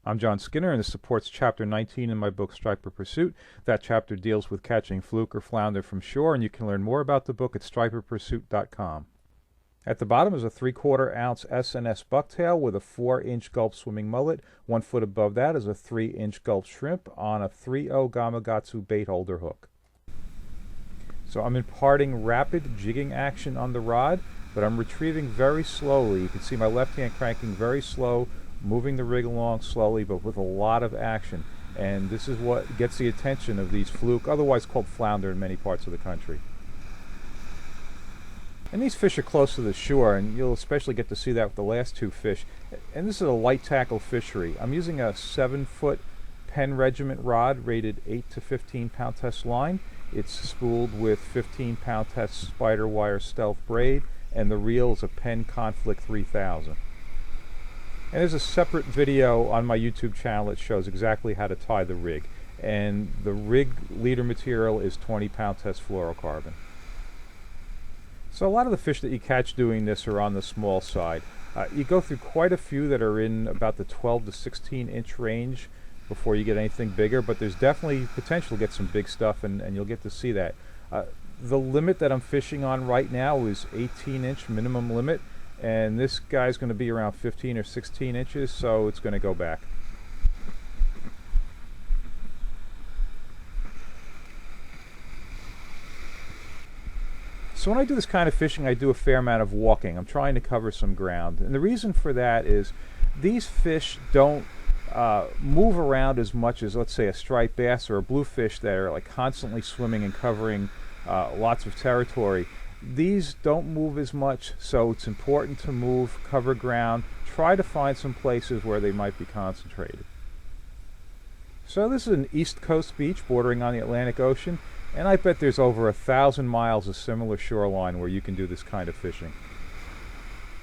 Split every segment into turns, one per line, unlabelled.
I'm John Skinner, and this supports Chapter 19 in my book Striper Pursuit. That chapter deals with catching fluke or flounder from shore, and you can learn more about the book at striperpursuit.com. At the bottom is a 3/4 ounce S&S bucktail with a 4-inch gulp swimming mullet. 1 foot above that is a 3-inch gulp shrimp on a 3/0 Gamakatsu bait holder hook. So I'm imparting rapid jigging action on the rod, but I'm retrieving very slowly. You can see my left hand cranking very slow, moving the rig along slowly but with a lot of action. And this is what gets the attention of these fluke, otherwise called flounder in many parts of the country. And these fish are close to the shore, and you'll especially get to see that with the last two fish. And this is a light tackle fishery. I'm using a 7-foot Penn Regiment rod rated 8 to 15 pound test line. It's spooled with 15 pound test spider wire stealth braid, and the reel is a Penn Conflict 3000. And there's a separate video on my YouTube channel that shows exactly how to tie the rig. And the rig leader material is 20 pound test fluorocarbon. So a lot of the fish that you catch doing this are on the small side. You go through quite a few that are in about the 12 to 16 inch range before you get anything bigger, but there's definitely potential to get some big stuff, and you'll get to see that. The limit that I'm fishing on right now is 18 inch minimum limit, and this guy's going to be around 15 or 16 inches, so it's going to go back. So when I do this kind of fishing, I do a fair amount of walking. I'm trying to cover some ground, and the reason for that is these fish don't move around as much as, let's say, a striped bass or a bluefish that are like constantly swimming and covering lots of territory. These don't move as much, so it's important to move, cover ground, try to find some places where they might be concentrated. So this is an East Coast beach bordering on the Atlantic Ocean, and I bet there's over 1,000 miles of similar shoreline where you can do this kind of fishing.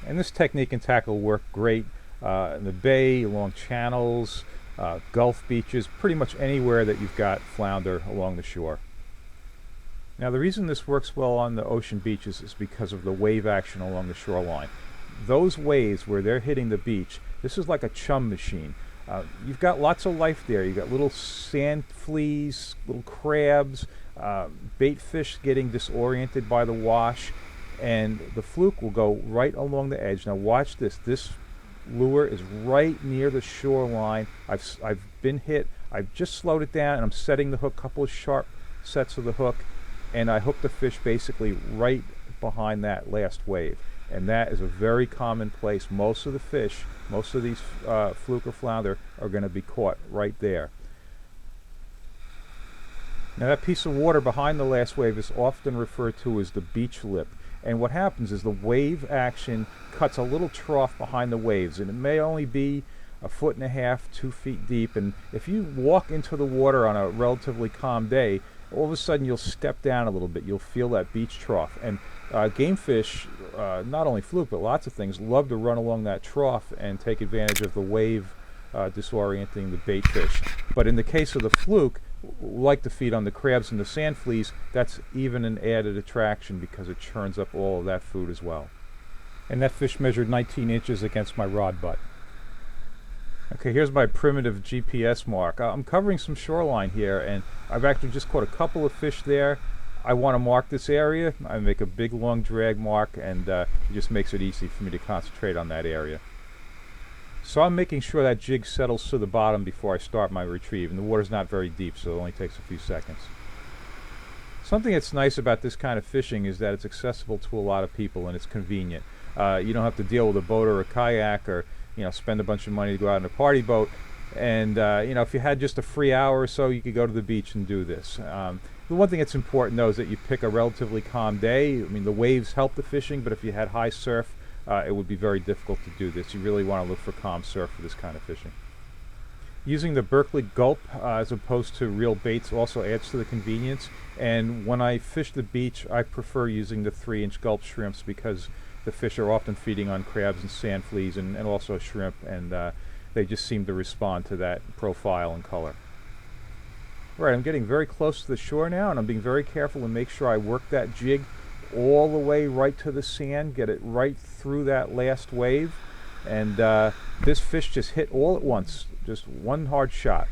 And this technique and tackle work great in the bay, along channels, Gulf beaches, pretty much anywhere that you've got flounder along the shore. Now the reason this works well on the ocean beaches is because of the wave action along the shoreline. Those waves where they're hitting the beach, this is like a chum machine. You've got lots of life there. You've got little sand fleas, little crabs, bait fish getting disoriented by the wash, and the fluke will go right along the edge. Now watch this. This lure is right near the shoreline. I've been hit. I've just slowed it down, and I'm setting the hook, a couple of sharp sets of the hook, and I hook the fish basically right behind that last wave. And that is a very common place. Most of the fish, most of these fluke or flounder are going to be caught right there. Now that piece of water behind the last wave is often referred to as the beach lip. And what happens is the wave action cuts a little trough behind the waves, and it may only be 1.5 feet, 2 feet deep. And if you walk into the water on a relatively calm day, all of a sudden you'll step down a little bit. You'll feel that beach trough. And game fish, not only fluke, but lots of things, love to run along that trough and take advantage of the wave disorienting the bait fish. But in the case of the fluke, like to feed on the crabs and the sand fleas, that's even an added attraction because it churns up all of that food as well. And that fish measured 19 inches against my rod butt. Okay, here's my primitive GPS mark. I'm covering some shoreline here, and I've actually just caught a couple of fish there. I want to mark this area. I make a big long drag mark, and it just makes it easy for me to concentrate on that area. So I'm making sure that jig settles to the bottom before I start my retrieve, and the water's not very deep, so it only takes a few seconds. Something that's nice about this kind of fishing is that it's accessible to a lot of people, and it's convenient. You don't have to deal with a boat or a kayak, or spend a bunch of money to go out in a party boat. And if you had just a free hour or so, you could go to the beach and do this. The one thing that's important, though, is that you pick a relatively calm day. I mean, the waves help the fishing, but if you had high surf, it would be very difficult to do this. You really want to look for calm surf for this kind of fishing. Using the Berkeley Gulp as opposed to real baits also adds to the convenience. And when I fish the beach, I prefer using the 3-inch Gulp shrimps because the fish are often feeding on crabs and sand fleas and also shrimp, and they just seem to respond to that profile and color. All right, I'm getting very close to the shore now, and I'm being very careful to make sure I work that jig all the way right to the sand, get it right through that last wave. And this fish just hit all at once, just one hard shot.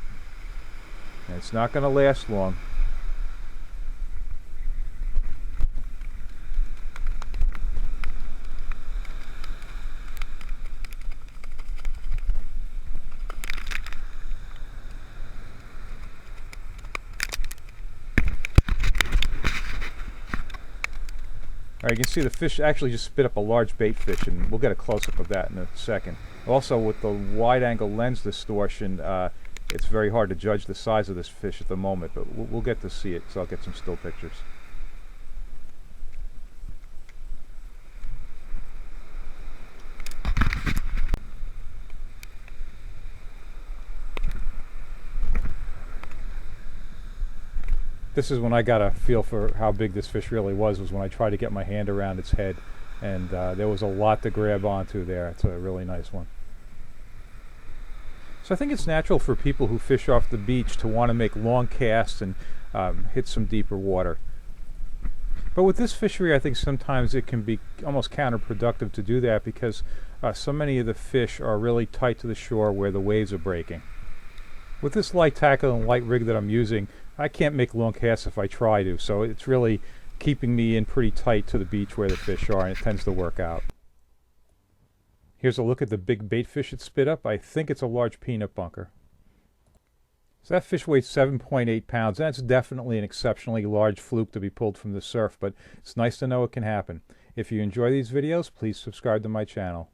And it's not going to last long. All right, you can see the fish actually just spit up a large bait fish, and we'll get a close-up of that in a second. Also, with the wide-angle lens distortion, it's very hard to judge the size of this fish at the moment, but we'll get to see it, so I'll get some still pictures. This is when I got a feel for how big this fish really was when I tried to get my hand around its head, and there was a lot to grab onto there. It's a really nice one. So I think it's natural for people who fish off the beach to want to make long casts and hit some deeper water. But with this fishery, I think sometimes it can be almost counterproductive to do that, because so many of the fish are really tight to the shore where the waves are breaking. With this light tackle and light rig that I'm using, I can't make long casts if I try to, so it's really keeping me in pretty tight to the beach where the fish are, and it tends to work out. Here's a look at the big bait fish it spit up. I think it's a large peanut bunker. So that fish weighs 7.8 pounds. That's definitely an exceptionally large fluke to be pulled from the surf, but it's nice to know it can happen. If you enjoy these videos, please subscribe to my channel.